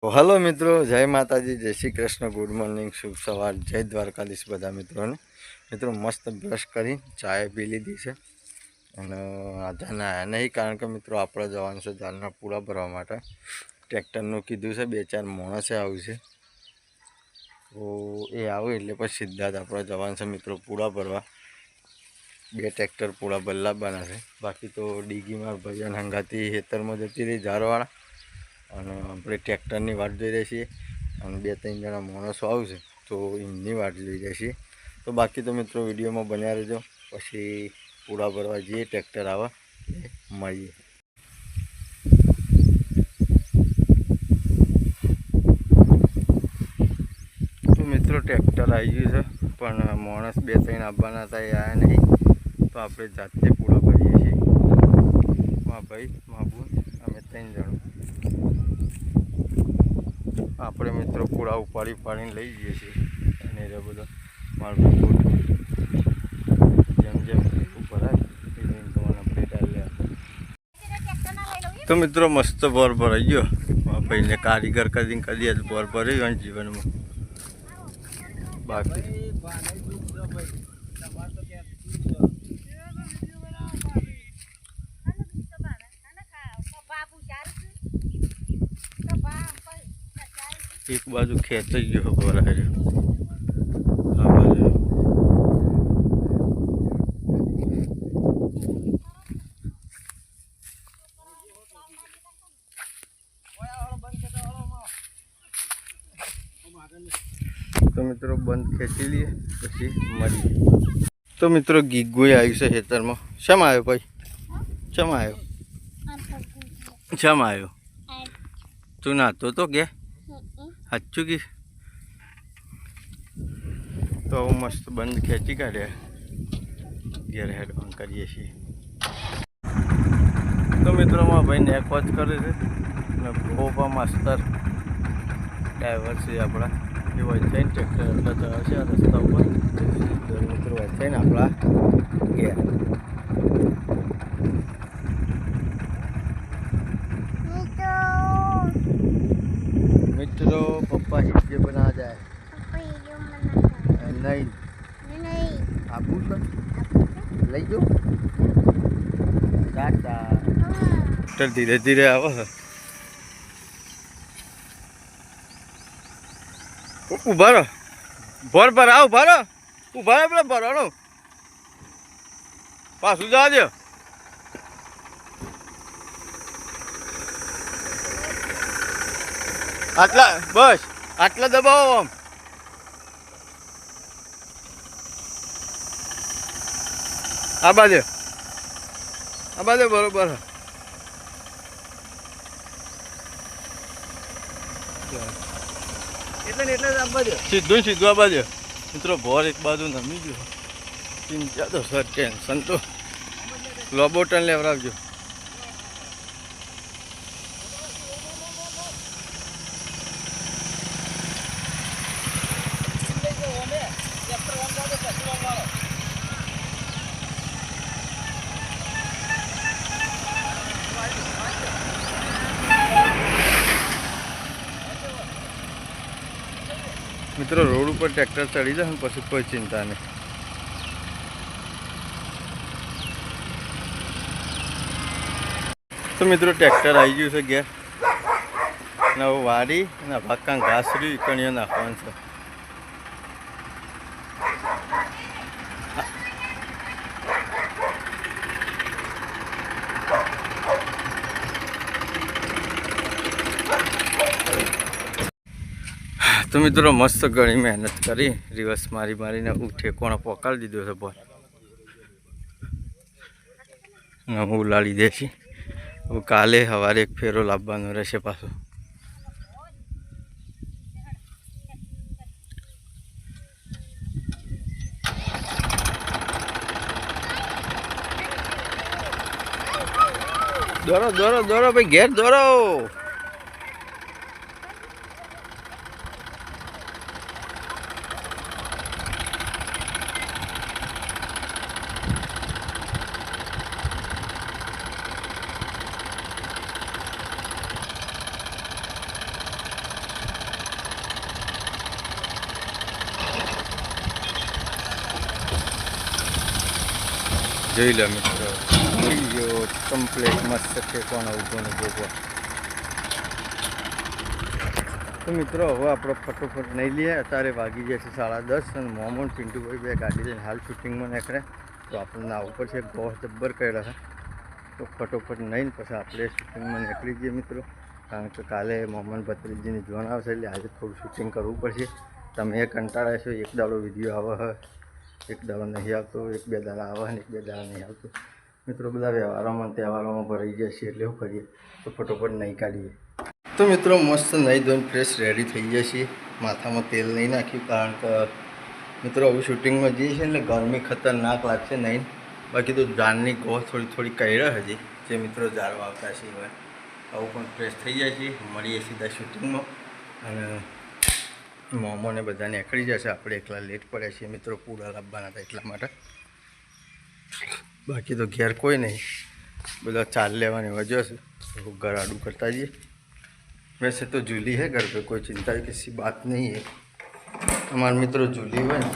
તો હલો મિત્રો, જય માતાજી, જય શ્રી કૃષ્ણ, ગુડ મોર્નિંગ, શુભ સવાર, જય દ્વારકાધીશ બધા મિત્રોને. મિત્રો મસ્ત બ્રશ કરી ચાય પી લીધી છે અને આજે નાયા નહીં, કારણ કે મિત્રો આપણે જવાનું છે ધાનના પૂળા ભરવા માટે. ટ્રેક્ટરનું કીધું છે, 2-4 માણસે આવ્યું છે, તો એ આવે એટલે પછી સીધા જ આપણે જવાનું છે મિત્રો પૂળા ભરવા. 2 ટ્રેક્ટર પૂળા બલ્લા બના છે, બાકી તો ડીગીમાં ભજન હંગાતી ખેતરમાં જતી રહી ઝારવાળા, અને આપણે ટ્રેક્ટરની વાટ જોઈ રહી છીએ અને 2-3 જણા માણસો આવશે તો એમની વાટ જોઈ રહી છીએ. તો બાકી તો મિત્રો વિડીયોમાં બન્યા રહેજો, પછી પૂરા ભરવા જઈએ, ટ્રેક્ટર આવે મળીએ. તો મિત્રો ટ્રેક્ટર આવી ગયું છે, પણ માણસ 2-3 આવવાના હતા, એ આવ્યા નહીં, તો આપણે જાતે પૂરા ભરીએ છીએ. મા ભાઈ, મા બુન, અમે 3 જણ. આપણે મિત્રો પૂળા ઉપાડીને લઈ જઈએ છીએ અને એ બધો મારું જેમ જેમ ભરાય એમ તમારે અપડેટ આવી લે. તો મિત્રો મસ્ત બોર ભરાઈ ગયો, ભાઈને કારીગર કરીને કદી જ બોર ભર્યો જીવનમાં. બાકી એક બાજુ ખેંચાઈ ગયો ભરાય. આ બાજુ તો મિત્રો બંધ ખેંચી લઈએ પછી મળીએ. તો મિત્રો ગીગોય આવ્યું છે ખેતરમાં. શેમાં આવ્યો ભાઈ? શેમાં આવ્યો? શેમાં આવ્યો? તું નાતો તો કે સાચું કે? તો મસ્ત બંધ ખેંચી કાઢ્યા, ઘેર હેડ ઓન કરીએ છીએ. તો મિત્રોમાં ભાઈ નેક વોચ કરે છે અને બહુ માસ્તર ડ્રાઈવર છે આપણા. એ હોય થઈને ટ્રેક્ટર એટલા ચડે છે આ રસ્તા ઉપર. મિત્રો હોય થઈને આપણા ઘેર. મિત્રો પપ્પા હિજે બના જાય નહીં આપું છે, લઈ જાઓ ટાટા. ટ્રેક્ટર ધીરે ધીરે આવે છે. ઉભા રહો, ભર ભર આવ, ભરો ઉભા રહો, પેલા ભરવાનું પાછું જવા દો. આટલા બસ, આટલા દબાવો આમ. આ બાજુ બરોબર. સીધું સીધું આ બાજુ. મિત્રો ભોર એક બાજુ નમી ગયો, ચિંતા તો સર ટેન્શન તો લોબોટન લેવડાવજો. મિત્રો રોડ ઉપર ટ્રેક્ટર ચડી જાય ને પછી કોઈ ચિંતા નહીં. તો મિત્રો ટ્રેક્ટર આવી ગયું છે ઘેર, અને હવે વાડી અને ભાકાં ઘાસ રહ્યું કણીઓ નાખવાનું છે. તો મિત્રો મસ્ત ઘણી મહેનત કરી, રિવર્સ મારીને ઠેકોણો પકડી દીધો છે બોલ. હું ઉલાડી દેશી. હવે કાલે સવારે એક ફેરો લાવવાનો રહેશે પાછો. દોરો ભાઈ, ઘેર દોરો. જોઈ લો મિત્રો, ગયો કમ્પ્લેટ મસ્ત ઠેકવાનો ઊભો ને ઊભો. તો મિત્રો હવે આપણે ફટોફટ નહીં લઈએ. અત્યારે વાગી ગયા છે 10:30 અને મોમન પિન્ટુભાઈ બે ગાડી લઈને હાલ શૂટિંગમાં નીકળે. તો આપણને આવું પડશે, ગોળ જબ્બર કર્યા છે. તો ફટોફટ નહીં પછી આપણે શૂટિંગમાં નીકળી જઈએ મિત્રો, કારણ કે કાલે મોમન ભત્રીજીની જોન આવશે એટલે આજે થોડું શૂટિંગ કરવું પડશે. તમે એ કંટાળ્યા છો, એક દાડો વિડીયો આવે છે, એક દાડો નહીં આવતો, 1-2 દાડા આવે ને 1-2 દાડા નહીં આવતો. મિત્રો બધા વ્યવહારોમાં તહેવારોમાં ભરાઈ જાય છે એટલે શું કરીએ, તો ફટોફટ નહીં કાઢીએ. તો મિત્રો મસ્ત નહીં ધોઈને ફ્રેશ રેડી થઈ જાય છીએ. માથામાં તેલ નહીં નાખ્યું, કારણ કે મિત્રો હવે શૂટિંગમાં જઈએ છીએ એટલે ગરમી ખતરનાક લાગશે નહીં. બાકી તો જાનની ગોળ થોડી કર્યા હજી, જે મિત્રો જાળવા આવતા છે હવે આવું પણ ફ્રેશ થઈ જાય છે. મળીએ સીધા શૂટિંગમાં અને મોમોને બધા નીકળી જશે. આપણે એકલા લેટ પડ્યા છીએ મિત્રો, પૂરા લાવવાના હતા એટલા માટે. બાકી તો ઘેર કોઈ નહીં, બધા ચાલ લેવાની વજહ છે. ઘર આડું કરતા જઈએ. वैसे तो जूली है घर पे, कोई चिंता की किसी बात नहीं है. हमारे मित्रों जूली हुआ ने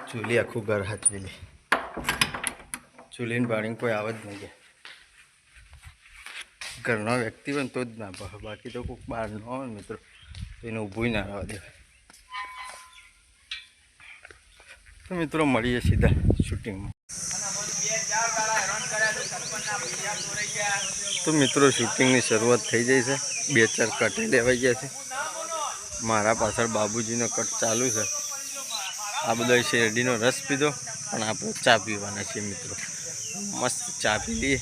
जूली आखू घर हाथवी લે. જુલીને પાણી કોઈ આવે જ નહીં કે ઘરનો વ્યક્તિ હોય ને તો જ ના પાડે, બાકી તો કોઈક બહાર ન હોય ને મિત્રો તો એને ઊભું ના રહેવા દે. તો મિત્રો મળીએ સીધા શૂટિંગમાં. તો મિત્રો શૂટિંગની શરૂઆત થઈ જાય છે. 2-4 કટે લેવાઈ ગયા છે. મારા પાછળ બાબુજીનો કટ ચાલુ છે. આ બધો શેરડીનો રસ પીધો, પણ આપણે ચા પીવાના છીએ મિત્રો. મસ્ત ચા પી લઈએ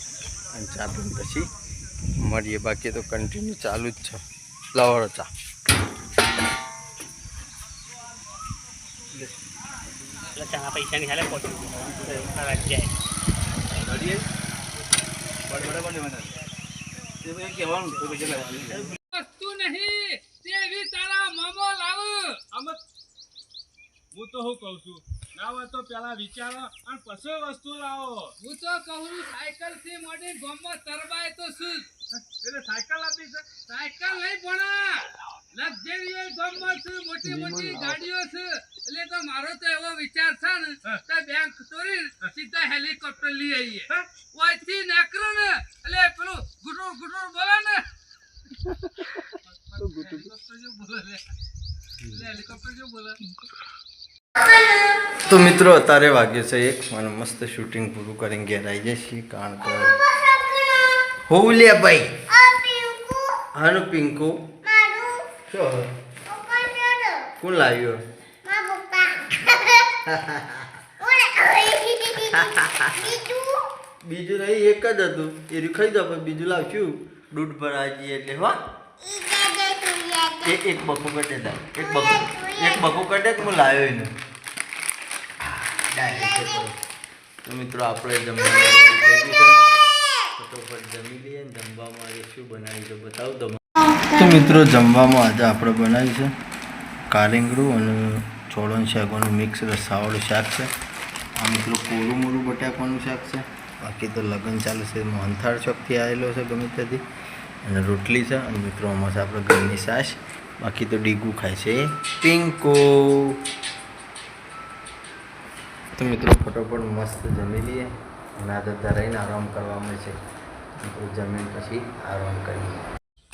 અને ચા પીને પછી મળીએ. બાકી તો કન્ટિન્યુ ચાલુ જ છે. લાવો ચા. પૈસા નહીં હાલે વસ્તુ નહીં તેવી તારા મામો લાવ. હું તો શું કઉ છું, લાવો તો પેલા વિચારો અને પછી વસ્તુ લાવો. હું તો કહું સાયકલ થી મોટી ગામમાં તરબાય તો શું એટલે સાયકલ આપી છે. સાયકલ નહીં પણ લક્ઝરી ગામમાં છે, મોટી મોટી ગાડીઓ છે. એટલે તો મારો તો એવો વિચાર છે ને કે બેંક તોડી સીધા હેલિકોપ્ટર લઈ આવીએ. ઓયથી નીકળો ને એટલે પેલું ગુટુર બોલે ને હેલિકોપ્ટર જો બોલે. તો મિત્રો અત્યારે વાગ્યો છે 1 અને મસ્ત શૂટિંગ પૂરું કરીને ઘેર આવી જાય છીએ, કારણ કે હોવું લે ભાઈ હાનું પિંકુ કોણ લાવ્યો? બીજું નહીં, એક જ હતું એ ખાઈ દો, પણ બીજું લાવશું દૂધ ભરાઈ જઈએ એટલે. હો એક બકુ કટે દા, એક બકુ કટે હું લાવ્યો એને. તો મિત્રો આપણે જમવાનું ફટોફટ જમી લઈએ ને જમવામાં આજે શું બનાવ્યું છે બતાવું તમે. તો મિત્રો જમવામાં આજે આપણે બનાવ્યું છે કારેંગડું અને છોડોનું શાકનું મિક્સ રસાવાળું શાક છે. આ મિત્રો કોરું મોરું બટાકાનું શાક છે. બાકી તો લગ્ન ચાલુ છે, મોહનથાળ ચોકથી આવેલો છે ગમે ત્યાંથી, અને રોટલી છે. અને મિત્રો આમાં છે આપણે ઘરની છાશ. બાકી તો ડીગું ખાય છે પિંકો. તો મિત્રો ફટોફટ મસ્ત જમી લઈએ અને આ બધા રહીને આરામ કરવા મળશે. મિત્રો જમીન પછી આરામ કરીએ.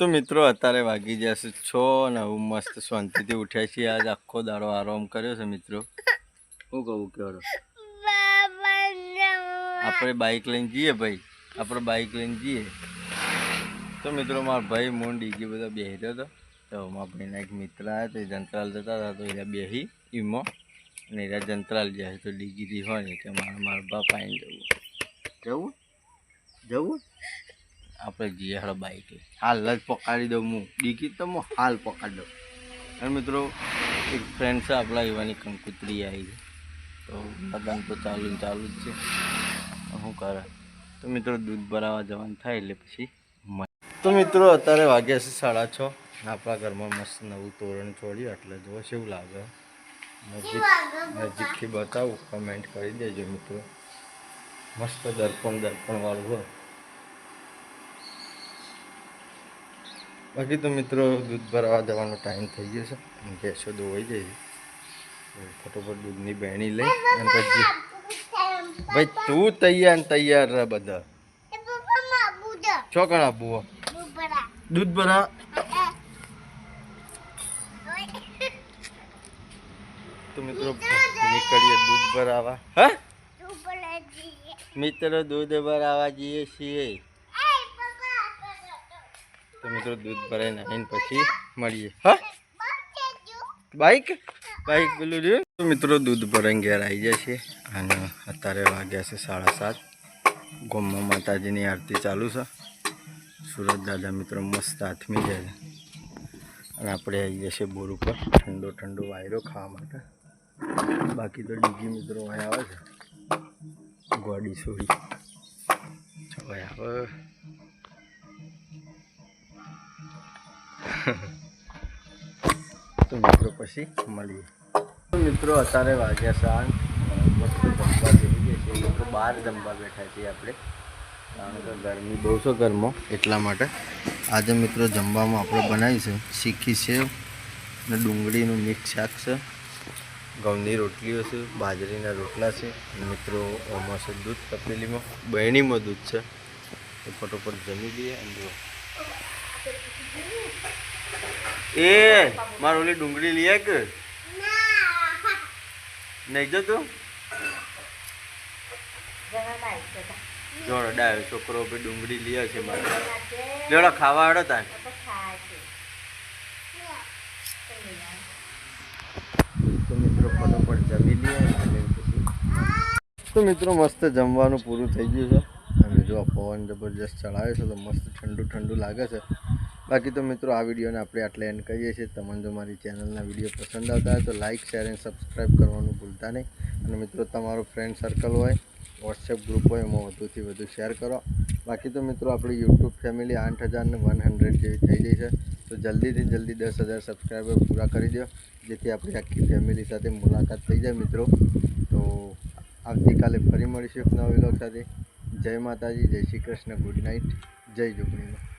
તો મિત્રો અત્યારે વાગી જશે 6 અને હું મસ્ત શાંતિથી ઉઠ્યા છીએ. આજ આખો દાડો આરામ કર્યો છે મિત્રો. શું કહું કેવડો આપણે બાઇક લઈને જઈએ ભાઈ, આપણે બાઇક લઈને જઈએ. તો મિત્રો મારા ભાઈ મોન ડીજી બધા બેસી રહ્યો હતો. તો મારા ભાઈના એક મિત્ર આવ્યા તો એ જંતરાલ જતા હતા, તો એના બેસી ઈમો અને એના જંતરાલ જાય. તો ડીગીથી હોય ને કે મારા બાપ આવીને જવું આપણે જઈએ હાલ બાઇક લઈ. હાલ જ પકડી દઉં હું ડીગી, તો હું હાલ પકડી દઉં. અને મિત્રો એક ફ્રેન્ડ છે આપણા એવાની કંકુતરી આવી છે, તો લગન તો ચાલુ જ છે. શું કરે? તો મિત્રો દૂધ ભરાવા જવાનું થાય એટલે પછી. તો મિત્રો અત્યારે વાગ્યા છે 6:30. આપણા ઘરમાં મસ્ત નવું તોરણ છોડ્યું, એટલે જુઓ કેવું લાગે. નજીકથી બતાવું, કમેન્ટ કરી દેજો મિત્રો. મસ્ત દર્પણ વાળું હોય. બાકી તો મિત્રો દૂધ ભરાવા જવાનો ટાઈમ થઈ ગયો છે, ભેંસો દોવાઈ જાય છે. ફટોફટ દૂધની બહેણી લઈ અને પછી ભાઈ તું તૈયાર ને તૈયાર રહે બધા છો કણા બુઓ દૂધ ભરા તો મિત્રો નીકળીએ દૂધ ભરાવા હા મિત્રો દૂધ ભરાવા જઈએ છીએ તો મિત્રો દૂધ ભરાઈને આવીને પછી મળીએ હા બાઈક પેલું રહ્યું તો મિત્રો દૂધ ભરાઈને ઘેર આવી જાય છે અને અત્યારે વાગ્યા છે 7:30 ગોમમાં માતાજીની આરતી ચાલુ છે સુરત દાદા મિત્રો મસ્ત આથમી જાય છે અને આપણે આવી જશે બોર ઉપર ઠંડો વાયરો ખાવા માટે બાકી તો ડીજી મિત્રો અહીં આવે છે ગોડી સોડી હવે આવે તો મિત્રો પછી મળીએ તો મિત્રો અત્યારે વાગ્યા સાંજ મસ્ત જમવા જઈ ગયા છે લોકો બહાર જમવા બેઠા છીએ આપણે કારણ કે ગરમી બહુ છે ઘરમાં એટલા માટે આજે મિત્રો જમવામાં આપણે બનાવી છે શીખી સેવ અને ડુંગળીનું મિક્સ શાક છે ઘઉંની રોટલીઓ છે બાજરીના રોટલા છે મિત્રો ઓમાં છે દૂધ તપેલીમાં બહેણીમાં દૂધ છે તો ફટોફટ જમી લઈએ અને જુઓ એ મારે ઓલી ડુંગળી લઈ કે નહીં જતો જોડો ડાયો છોકરો ભાઈ ડુંગળી લઈ છે મારે લેવડો ખાવા હડો તાર તો મિત્રો ફટોફટ જમી લઈએ તો મિત્રો મસ્ત જમવાનું પૂરું થઈ ગયું છે અને જો પવન જબરજસ્ત ચડાવે છે તો મસ્ત ઠંડુ લાગે છે બાકી તો મિત્રો આ વિડીયોને આપણે આટલે એન્ડ કરીએ છીએ તમને જો મારી ચેનલના વિડીયો પસંદ આવતા હોય તો લાઇક શેર અને સબસ્ક્રાઈબ કરવાનું ભૂલતા નહીં અને મિત્રો તમારો ફ્રેન્ડ સર્કલ હોય વોટ્સએપ ગ્રુપ હોય એમાં વધુથી વધુ શેર કરો બાકી તો મિત્રો આપણી યુટ્યુબ ફેમિલી 8,100 જેવી થઈ ગઈ છે તો જલ્દીથી જલ્દી 10,000 સબસ્ક્રાઈબર પૂરા કરી દો જેથી આપણી આખી ફેમિલી સાથે મુલાકાત થઈ જાય મિત્રો તો આવતીકાલે ફરી મળીશું એક નવા વ્લોગ સાથે જય માતાજી જય શ્રી કૃષ્ણ ગુડ નાઇટ જય જોગણીમાં